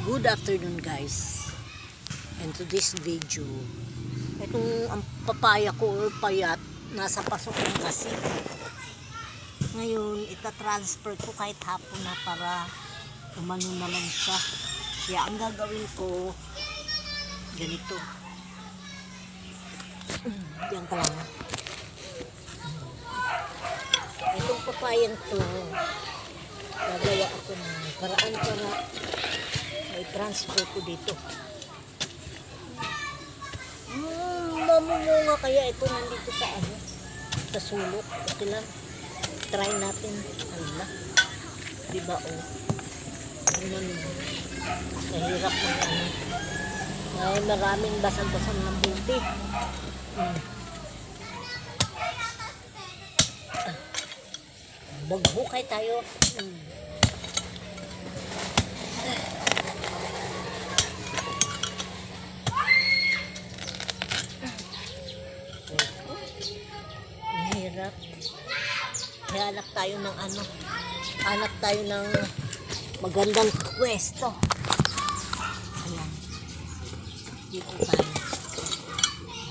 Good afternoon guys, and to this video, itong ang papaya ko or payat nasa pasokan kasi ngayon itatransfer ko kahit hapon na para umano naman siya. Kaya ang gagawin ko ganito, diyan ka lang, itong papayang to gagawa ako ng paraan para i-transfer ko dito. Mamumunga kaya ito nandito sa sa sulok. Okay lang, try natin. Hala, diba mahirap ng ay maraming basal-basal ng buti. Maghukay tayo. Mahirap. Hanap tayo ng hanap tayo ng magandang pwesto. Ayan. Dito tayo.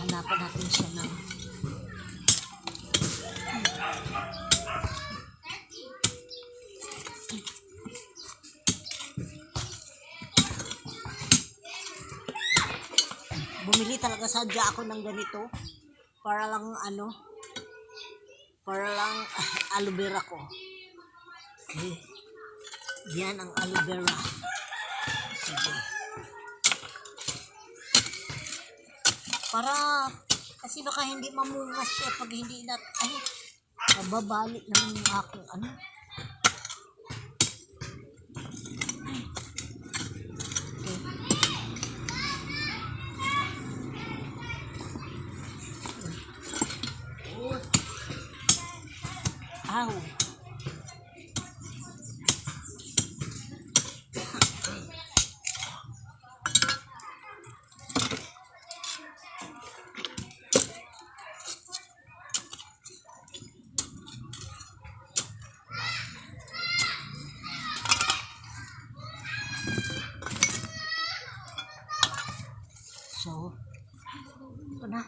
Hanapan natin siya ng bumili talaga sadya ako ng ganito para lang aloe vera ko. Okay. Yan ang aloe vera. Sige. Para kasi baka hindi mamungas siya pag hindi mababalik naman yung aking Aw. So, ito na.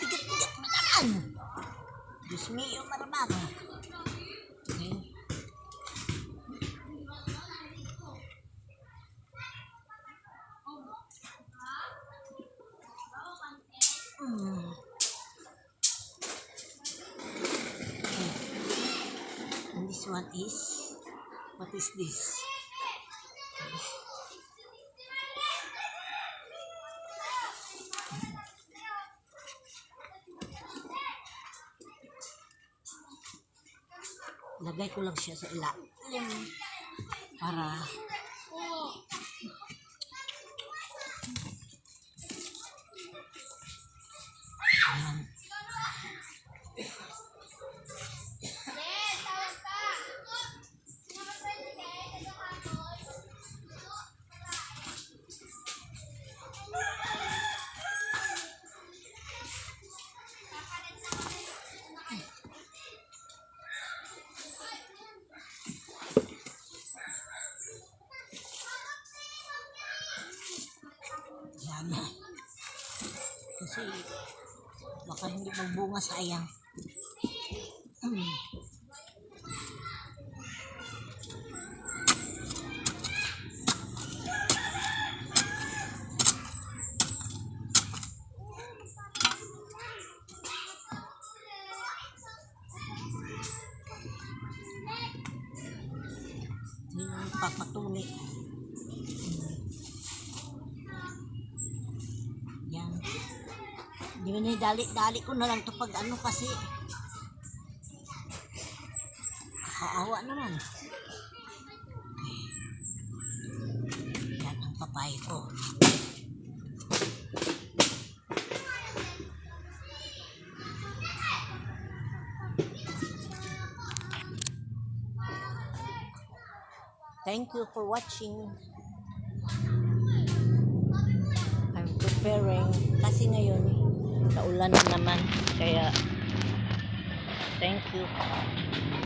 Bigat-bigat na naman. Diyos mio, maramaga. Okay. And this one is, what is this? Lagay ko lang siya sa ilalim para ayan. Yan. Kasi baka hindi magbunga, sayang. Yung papatuloy. Yan. Dali ko na lang to pag kasi kaawa naman. Okay. Yan ang papaya ko. Thank you for watching. I'm preparing kasi ngayon naulan na naman, kaya thank you.